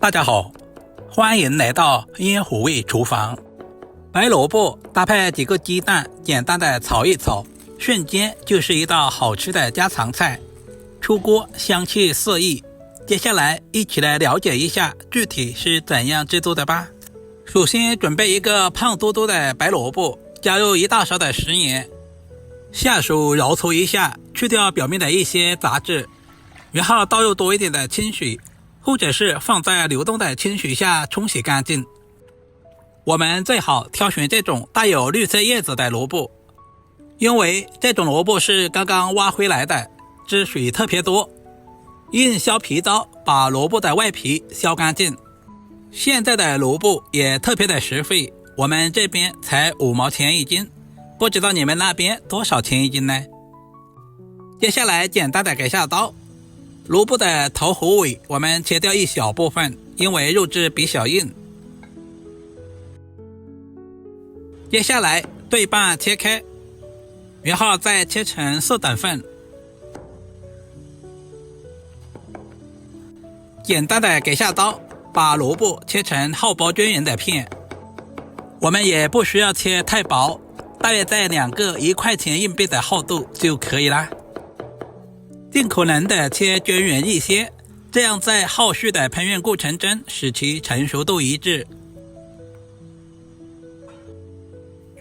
大家好，欢迎来到烟火味厨房。白萝卜搭配几个鸡蛋，简单的炒一炒，瞬间就是一道好吃的家常菜。出锅香气四溢。接下来一起来了解一下具体是怎样制作的吧。首先准备一个胖嘟嘟的白萝卜，加入1大勺的食盐，下手揉搓一下，去掉表面的一些杂质，然后倒入多一点的清水，或者是放在流动的清水下冲洗干净。我们最好挑选这种带有绿色叶子的萝卜，因为这种萝卜是刚刚挖回来的，汁水特别多。用削皮刀把萝卜的外皮削干净。现在的萝卜也特别的实惠，我们这边才5毛钱一斤，不知道你们那边多少钱一斤呢？接下来简单的改下刀，萝卜的头和尾我们切掉一小部分，因为肉质比较硬。接下来对半切开，然后再切成4等份。简单的改下刀，把萝卜切成厚薄均匀的片。我们也不需要切太薄，大约在2个1块钱硬币的厚度就可以啦。尽可能的切均匀一些，这样在后续的烹饪过程中使其成熟度一致。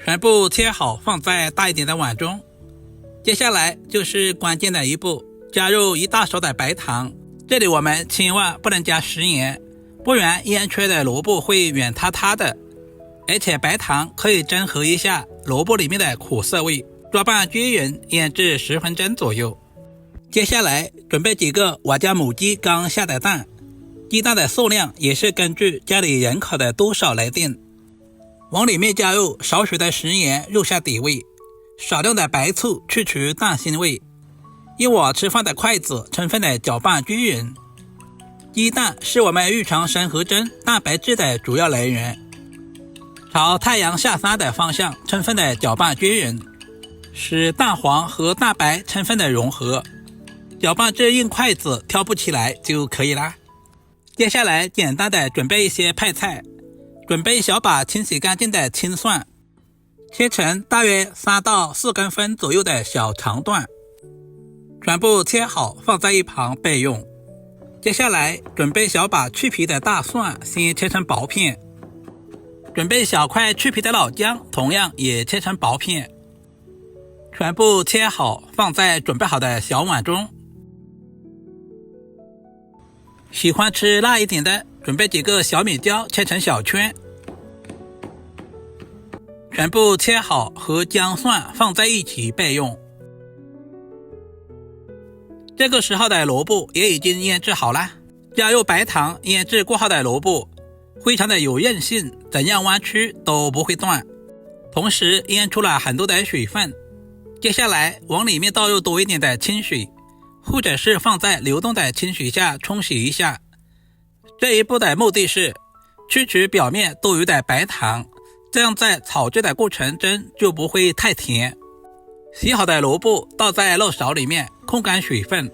全部切好放在大一点的碗中。接下来就是关键的一步，加入1大勺的白糖。这里我们千万不能加食盐，不然腌出来的萝卜会软塌塌的。而且白糖可以中和一下萝卜里面的苦涩味，抓拌均匀，腌制10分钟左右。接下来准备几个我家母鸡刚下的蛋，鸡蛋的数量也是根据家里人口的多少来定。往里面加入少许的食盐入下底味，少量的白醋去除蛋腥味。用我吃饭的筷子充分的搅拌均匀。鸡蛋是我们日常生活中蛋白质的主要来源。朝太阳下山的方向充分的搅拌均匀，使蛋黄和蛋白充分的融合。搅拌至用筷子挑不起来就可以啦。接下来简单的准备一些配菜，准备小把清洗干净的青蒜，切成大约3到4公分左右的小长段。全部切好放在一旁备用。接下来准备小把去皮的大蒜，先切成薄片。准备小块去皮的老姜，同样也切成薄片。全部切好放在准备好的小碗中。喜欢吃辣一点的，准备几个小米椒切成小圈。全部切好和姜蒜放在一起备用。这个时候的萝卜也已经腌制好了，加入白糖，腌制过后的萝卜非常的有韧性，怎样弯曲都不会断，同时腌出了很多的水分。接下来往里面倒入多一点的清水，或者是放在流动的清水下冲洗一下。这一步的目的是去除表面多余的白糖，这样在炒制的过程中就不会太甜。洗好的萝卜倒在漏勺里面，控干水分。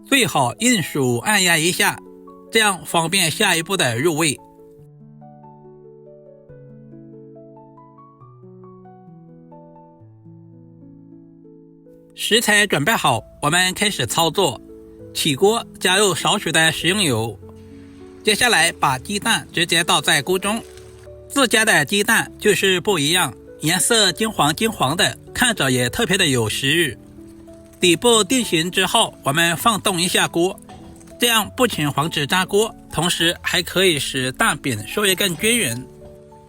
最好用手按压一下，这样方便下一步的入味。食材准备好，我们开始操作。起锅加入少许的食用油，接下来把鸡蛋直接倒在锅中。自家的鸡蛋就是不一样，颜色金黄金黄的，看着也特别的有食欲。底部定型之后，我们放动一下锅，这样不仅防止粘锅，同时还可以使蛋饼受热更均匀。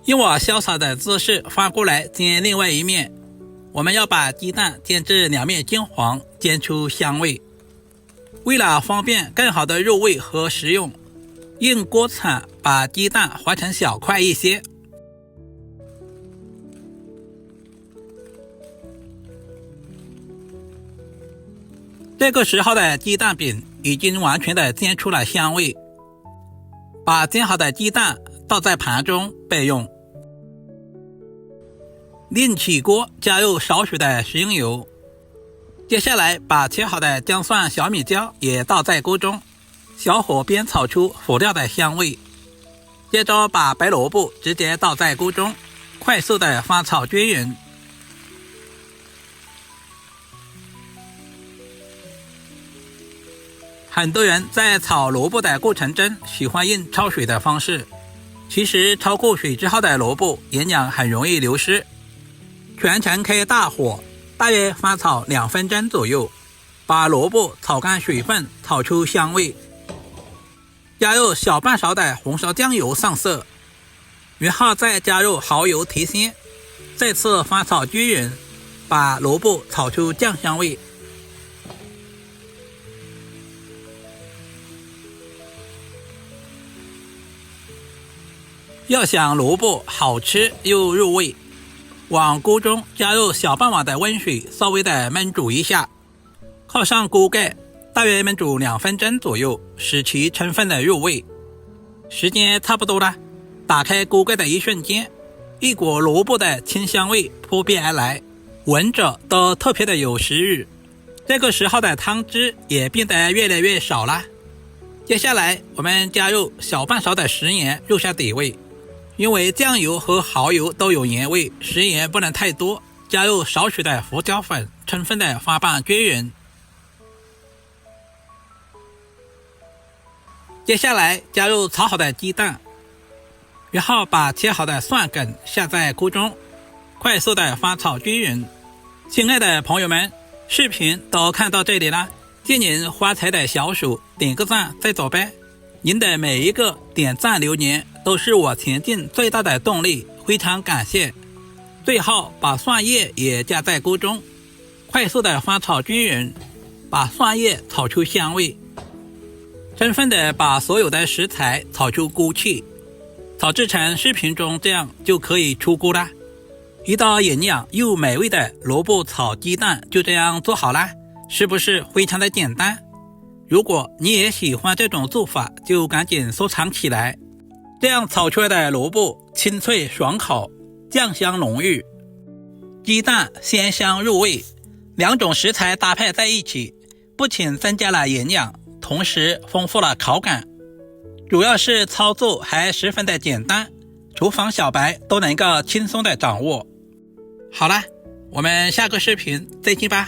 用我潇洒的姿势翻过来煎另外一面。我们要把鸡蛋煎至2面金黄，煎出香味。为了方便更好的入味和食用，用锅铲把鸡蛋划成小块一些。这个时候的鸡蛋饼已经完全的煎出了香味，把煎好的鸡蛋倒在盘中备用。另起锅加入少许的食用油，接下来把切好的姜蒜、小米椒也倒在锅中，小火煸炒出辅料的香味。接着把白萝卜直接倒在锅中，快速的翻炒均匀。很多人在炒萝卜的过程中喜欢用焯水的方式，其实焯过水之后的萝卜营养很容易流失。全程开大火，大约翻炒2分钟左右，把萝卜炒干水分，炒出香味。加入小半勺的红烧酱油上色，然后再加入蚝油提鲜，再次翻炒均匀，把萝卜炒出酱香味。要想萝卜好吃又入味，往锅中加入小半碗的温水，稍微的焖煮一下，靠上锅盖，大约焖煮2分钟左右，使其充分的入味。时间差不多了，打开锅盖的一瞬间，一股萝卜的清香味扑鼻而来，闻着都特别的有食欲。这个时候的汤汁也变得越来越少了。接下来我们加入小半勺的食盐入下底味，因为酱油和蚝油都有盐味，食盐不能太多，加入少许的胡椒粉，充分的翻拌均匀。接下来加入炒好的鸡蛋，然后把切好的蒜梗下在锅中，快速的翻炒均匀。亲爱的朋友们，视频都看到这里了，借您发财的小手点个赞再走呗。您的每一个点赞留言都是我前进最大的动力，非常感谢。最后把蒜叶也加在锅中，快速的翻炒均匀，把蒜叶炒出香味。充分的把所有的食材炒出锅气，炒制成视频中这样就可以出锅了。一道营养又美味的萝卜炒鸡蛋就这样做好了，是不是非常的简单？如果你也喜欢这种做法，就赶紧收藏起来。这样炒出来的萝卜清脆爽口，酱香浓郁，鸡蛋鲜香入味，两种食材搭配在一起，不仅增加了营养，同时丰富了口感。主要是操作还十分的简单，厨房小白都能够轻松的掌握。好了，我们下个视频再见吧。